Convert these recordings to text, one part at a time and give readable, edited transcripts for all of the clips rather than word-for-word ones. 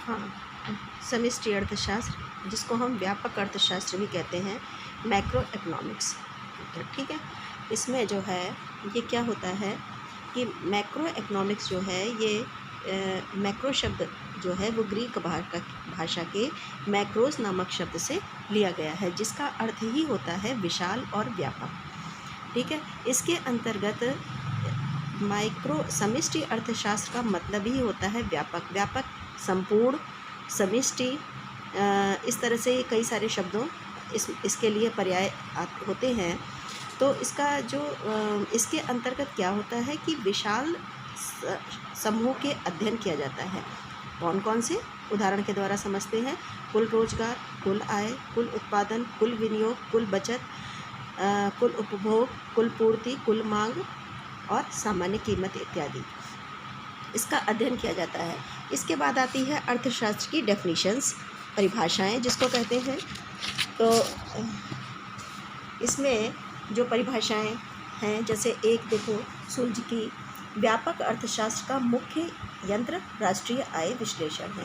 हाँ, समष्टि अर्थशास्त्र, जिसको हम व्यापक अर्थशास्त्र भी कहते हैं, मैक्रो इकोनॉमिक्स, ठीक है। इसमें जो है ये क्या होता है कि मैक्रो इकोनॉमिक्स जो है ये मैक्रो शब्द जो है वो ग्रीक भाषा के मैक्रोस नामक शब्द से लिया गया है, जिसका अर्थ ही होता है विशाल और व्यापक, ठीक है। इसके अंतर्गत माइक्रो समष्टि अर्थशास्त्र का मतलब ही होता है व्यापक, व्यापक, संपूर्ण, समष्टि, इस तरह से कई सारे शब्दों इसके लिए पर्याय होते हैं। तो इसका जो इसके अंतर्गत क्या होता है कि विशाल समूह के अध्ययन किया जाता है। कौन कौन से? उदाहरण के द्वारा समझते हैं। कुल रोजगार, कुल आय, कुल उत्पादन, कुल विनियोग, कुल बचत, कुल उपभोग, कुल पूर्ति, कुल मांग और सामान्य कीमत इत्यादि, इसका अध्ययन किया जाता है। इसके बाद आती है अर्थशास्त्र की डेफिनेशंस, परिभाषाएं जिसको कहते हैं। तो इसमें जो परिभाषाएं हैं, जैसे एक देखो सुल्ज की, व्यापक अर्थशास्त्र का मुख्य यंत्र राष्ट्रीय आय विश्लेषण है।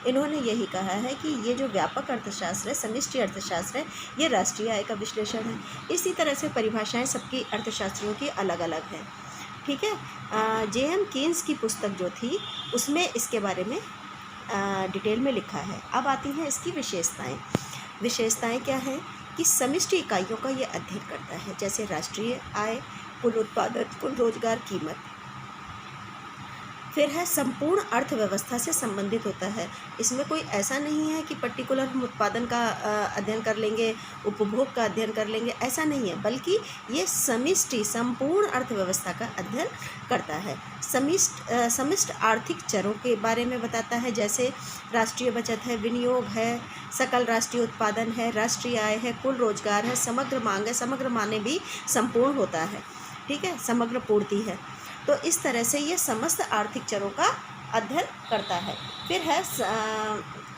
इन्होंने यही कहा है कि ये जो व्यापक अर्थशास्त्र है, समष्टि अर्थशास्त्र है, ये राष्ट्रीय आय का विश्लेषण है। इसी तरह से परिभाषाएं सबकी अर्थशास्त्रियों की अलग अलग हैं, ठीक है। जे.एम. कीन्स की पुस्तक जो थी उसमें इसके बारे में डिटेल में लिखा है। अब आती हैं इसकी विशेषताएं। विशेषताएं क्या हैं कि समष्टि इकाइयों का ये अध्ययन करता है, जैसे राष्ट्रीय आय, कुल उत्पादन, कुल रोजगार, कीमत। फिर है संपूर्ण अर्थव्यवस्था से संबंधित होता है। इसमें कोई ऐसा नहीं है कि पर्टिकुलर हम उत्पादन का अध्ययन कर लेंगे, उपभोग का अध्ययन कर लेंगे, ऐसा नहीं है, बल्कि ये समष्टि संपूर्ण अर्थव्यवस्था का अध्ययन करता है। समष्ट आर्थिक चरों के बारे में बताता है, जैसे राष्ट्रीय बचत है, विनियोग है, सकल राष्ट्रीय उत्पादन है, राष्ट्रीय आय है, कुल रोजगार है, समग्र मांग है। समग्र माने भी संपूर्ण होता है, ठीक है, समग्र पूर्ति है। तो इस तरह से ये समस्त आर्थिक चरों का अध्ययन करता है। फिर है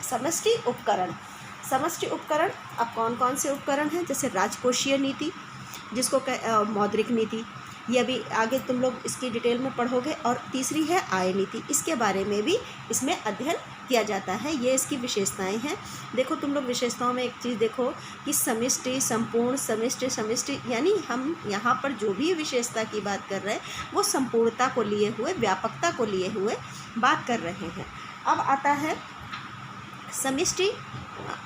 समष्टि उपकरण। समष्टि उपकरण, अब कौन कौन से उपकरण हैं? जैसे राजकोषीय नीति, जिसको मौद्रिक नीति, ये अभी आगे तुम लोग इसकी डिटेल में पढ़ोगे। और तीसरी है आय नीति, इसके बारे में भी इसमें अध्ययन किया जाता है। ये इसकी विशेषताएं हैं। देखो तुम लोग विशेषताओं में एक चीज़ देखो कि समष्टि, संपूर्ण, समष्टि, यानी हम यहाँ पर जो भी विशेषता की बात कर रहे हैं वो संपूर्णता को लिए हुए, व्यापकता को लिए हुए बात कर रहे हैं। अब आता है समष्टि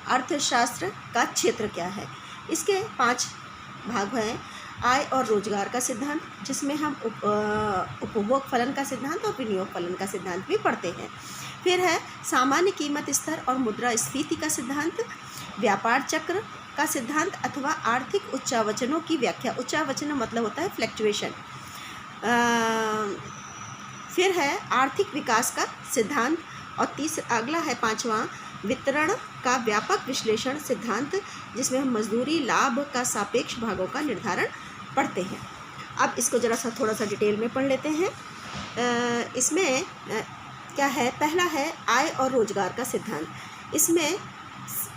अर्थशास्त्र का क्षेत्र क्या है। इसके 5 भाग हैं। आय और रोजगार का सिद्धांत, जिसमें हम उपभोग फलन का सिद्धांत और विनियोग फलन का सिद्धांत भी पढ़ते हैं। फिर है सामान्य कीमत स्तर और मुद्रास्फीति का सिद्धांत, व्यापार चक्र का सिद्धांत अथवा आर्थिक उच्चावचनों की व्याख्या। उच्चावचन मतलब होता है फ्लैक्चुएशन। फिर है आर्थिक विकास का सिद्धांत, और अगला है 5वां वितरण का व्यापक विश्लेषण सिद्धांत, जिसमें हम मजदूरी लाभ का सापेक्ष भागों का निर्धारण पढ़ते हैं। अब इसको जरा सा थोड़ा सा डिटेल में पढ़ लेते हैं। इसमें क्या है? पहला है आय और रोजगार का सिद्धांत। इसमें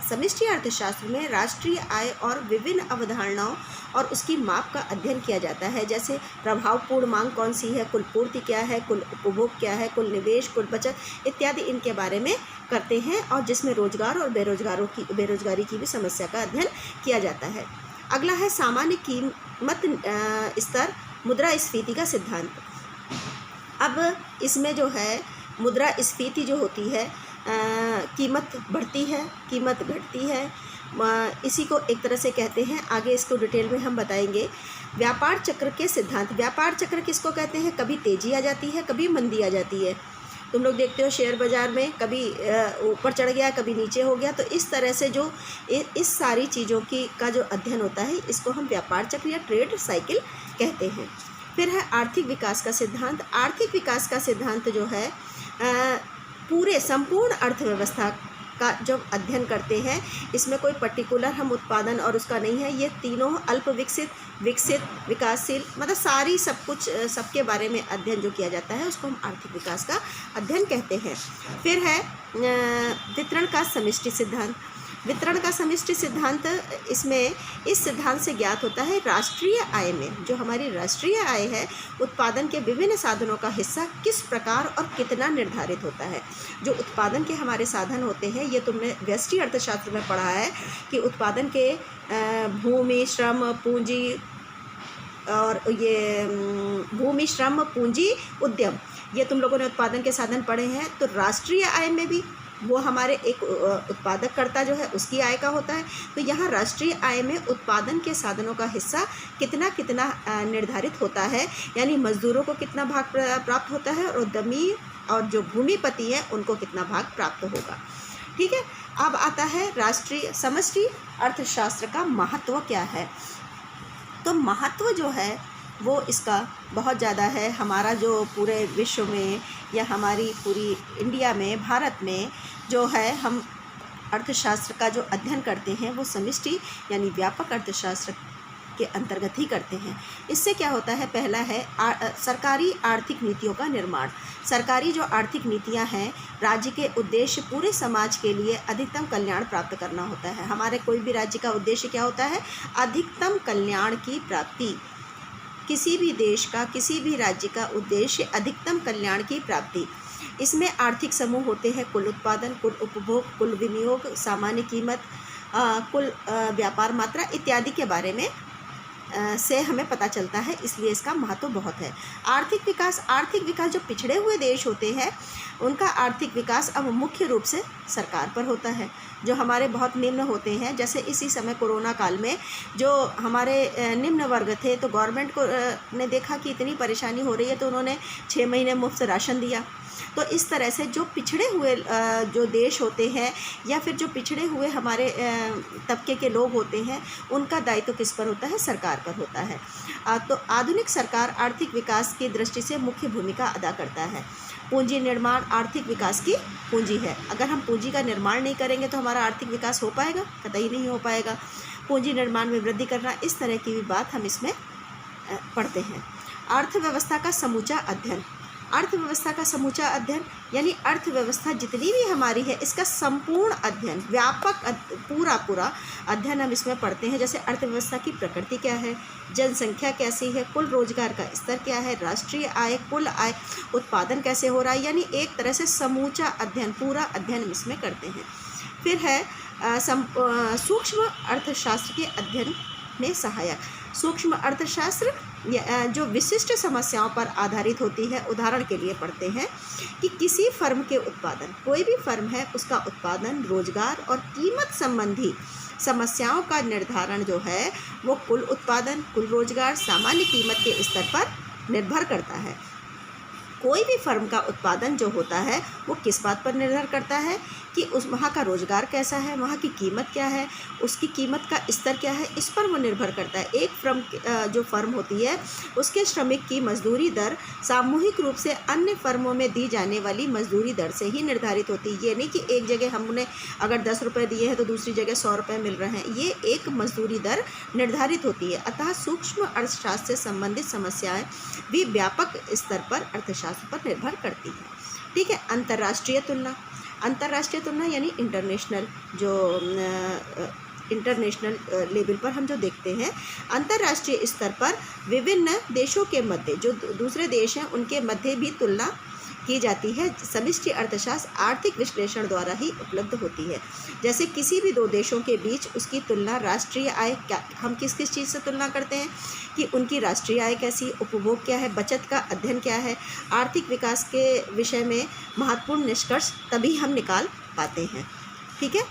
समष्टि अर्थशास्त्र में राष्ट्रीय आय और विभिन्न अवधारणाओं और उसकी माप का अध्ययन किया जाता है, जैसे प्रभावपूर्ण मांग कौन सी है, कुल पूर्ति क्या है, कुल उपभोग क्या है, कुल निवेश, कुल बचत इत्यादि इनके बारे में करते हैं, और जिसमें रोजगार और बेरोजगारी की भी समस्या का अध्ययन किया जाता है। अगला है सामान्य कीमत स्तर, मुद्रास्फीति का सिद्धांत। अब इसमें जो है मुद्रास्फीति जो होती है, कीमत बढ़ती है, कीमत घटती है, इसी को एक तरह से कहते हैं। आगे इसको डिटेल में हम बताएंगे। व्यापार चक्र के सिद्धांत। व्यापार चक्र किसको कहते हैं? कभी तेजी आ जाती है, कभी मंदी आ जाती है। तुम लोग देखते हो शेयर बाज़ार में कभी ऊपर चढ़ गया, कभी नीचे हो गया। तो इस तरह से जो इस सारी चीज़ों का जो अध्ययन होता है, इसको हम व्यापार चक्र या ट्रेड साइकिल कहते हैं। फिर है आर्थिक विकास का सिद्धांत। आर्थिक विकास का सिद्धांत जो है पूरे संपूर्ण अर्थव्यवस्था का जो अध्ययन करते हैं। इसमें कोई पर्टिकुलर हम उत्पादन और उसका नहीं है, ये तीनों अल्प विकसित, विकसित, विकासशील, मतलब सारी सब कुछ सबके बारे में अध्ययन जो किया जाता है उसको हम आर्थिक विकास का अध्ययन कहते हैं। फिर है वितरण का समष्टि सिद्धांत। वितरण का समष्टि सिद्धांत, इसमें इस सिद्धांत से ज्ञात होता है राष्ट्रीय आय में, जो हमारी राष्ट्रीय आय है, उत्पादन के विभिन्न साधनों का हिस्सा किस प्रकार और कितना निर्धारित होता है। जो उत्पादन के हमारे साधन होते हैं, ये तुमने व्यष्टि अर्थशास्त्र में पढ़ा है कि उत्पादन के भूमि, श्रम, पूंजी और ये भूमि, श्रम, पूंजी, उद्यम, ये तुम लोगों ने उत्पादन के साधन पढ़े हैं। तो राष्ट्रीय आय में भी वो हमारे एक उत्पादक कर्ता जो है उसकी आय का होता है। तो यहाँ राष्ट्रीय आय में उत्पादन के साधनों का हिस्सा कितना कितना निर्धारित होता है, यानी मजदूरों को कितना भाग प्राप्त होता है और उद्यमी और जो भूमिपति हैं उनको कितना भाग प्राप्त होगा। ठीक है, अब आता है राष्ट्रीय समष्टि अर्थशास्त्र का महत्व क्या है। तो महत्व जो है वो इसका बहुत ज़्यादा है। हमारा जो पूरे विश्व में या हमारी पूरी इंडिया में, भारत में जो है, हम अर्थशास्त्र का जो अध्ययन करते हैं वो समष्टि यानी व्यापक अर्थशास्त्र के अंतर्गत ही करते हैं। इससे क्या होता है, पहला है सरकारी आर्थिक नीतियों का निर्माण। सरकारी जो आर्थिक नीतियां हैं, राज्य के उद्देश्य पूरे समाज के लिए अधिकतम कल्याण प्राप्त करना होता है। हमारे कोई भी राज्य का उद्देश्य क्या होता है, अधिकतम कल्याण की प्राप्ति। किसी भी देश का, किसी भी राज्य का उद्देश्य अधिकतम कल्याण की प्राप्ति। इसमें आर्थिक समूह होते हैं कुल उत्पादन, कुल उपभोग, कुल विनियोग, सामान्य कीमत, कुल व्यापार मात्रा इत्यादि के बारे में से हमें पता चलता है, इसलिए इसका महत्व बहुत है। आर्थिक विकास जो पिछड़े हुए देश होते हैं उनका आर्थिक विकास अब मुख्य रूप से सरकार पर होता है। जो हमारे बहुत निम्न होते हैं, जैसे इसी समय कोरोना काल में जो हमारे निम्न वर्ग थे, तो गवर्नमेंट को ने देखा कि इतनी परेशानी हो रही है तो उन्होंने 6 महीने मुफ्त राशन दिया। तो इस तरह से जो पिछड़े हुए जो देश होते हैं या फिर जो पिछड़े हुए हमारे तबके के लोग होते हैं, उनका दायित्व किस पर होता है, सरकार पर होता है। तो आधुनिक सरकार आर्थिक विकास की दृष्टि से मुख्य भूमिका अदा करता है। पूंजी निर्माण आर्थिक विकास की पूंजी है। अगर हम पूंजी का निर्माण नहीं करेंगे तो हमारा आर्थिक विकास हो पाएगा, कतई नहीं हो पाएगा। पूंजी निर्माण में वृद्धि करना, इस तरह की भी बात हम इसमें पढ़ते हैं। अर्थव्यवस्था का समूचा अध्ययन। अर्थव्यवस्था का समूचा अध्ययन यानी अर्थव्यवस्था जितनी भी हमारी है इसका संपूर्ण अध्ययन, व्यापक पूरा अध्ययन हम इसमें पढ़ते हैं। जैसे अर्थव्यवस्था की प्रकृति क्या है, जनसंख्या कैसी है, कुल रोजगार का स्तर क्या है, राष्ट्रीय आय, कुल आय, उत्पादन कैसे हो रहा है, यानी एक तरह से समूचा अध्ययन, पूरा अध्ययन हम इसमें करते हैं। फिर है सूक्ष्म अर्थशास्त्र के अध्ययन में सहायक। सूक्ष्म अर्थशास्त्र जो विशिष्ट समस्याओं पर आधारित होती है। उदाहरण के लिए पढ़ते हैं कि किसी फर्म के उत्पादन, कोई भी फर्म है उसका उत्पादन, रोजगार और कीमत संबंधी समस्याओं का निर्धारण जो है वो कुल उत्पादन, कुल रोजगार, सामान्य कीमत के स्तर पर निर्भर करता है। कोई भी फर्म का उत्पादन जो होता है वो किस बात पर निर्भर करता है कि उस वहाँ का रोज़गार कैसा है, वहाँ की कीमत क्या है, उसकी कीमत का स्तर क्या है, इस पर वो निर्भर करता है। एक जो फर्म होती है उसके श्रमिक की मजदूरी दर सामूहिक रूप से अन्य फर्मों में दी जाने वाली मजदूरी दर से ही निर्धारित होती है। ये नहीं कि एक जगह हमने अगर 10 रुपये दिए हैं तो दूसरी जगह 100 रुपये मिल रहे हैं, ये एक मजदूरी दर निर्धारित होती है। अतः सूक्ष्म अर्थशास्त्र से संबंधित समस्याएं भी व्यापक स्तर पर अर्थशास्त्र पर निर्भर करती है। ठीक है। अंतर्राष्ट्रीय तुलना यानी इंटरनेशनल, जो इंटरनेशनल लेवल पर हम जो देखते हैं, अंतर्राष्ट्रीय स्तर पर विभिन्न देशों के मध्य, जो दूसरे देश हैं उनके मध्य भी तुलना की जाती है। समष्टि अर्थशास्त्र आर्थिक विश्लेषण द्वारा ही उपलब्ध होती है। जैसे किसी भी दो देशों के बीच उसकी तुलना राष्ट्रीय आय, क्या हम किस किस चीज़ से तुलना करते हैं कि उनकी राष्ट्रीय आय कैसी, उपभोग क्या है, बचत का अध्ययन क्या है, आर्थिक विकास के विषय में महत्वपूर्ण निष्कर्ष तभी हम निकाल पाते हैं। ठीक है।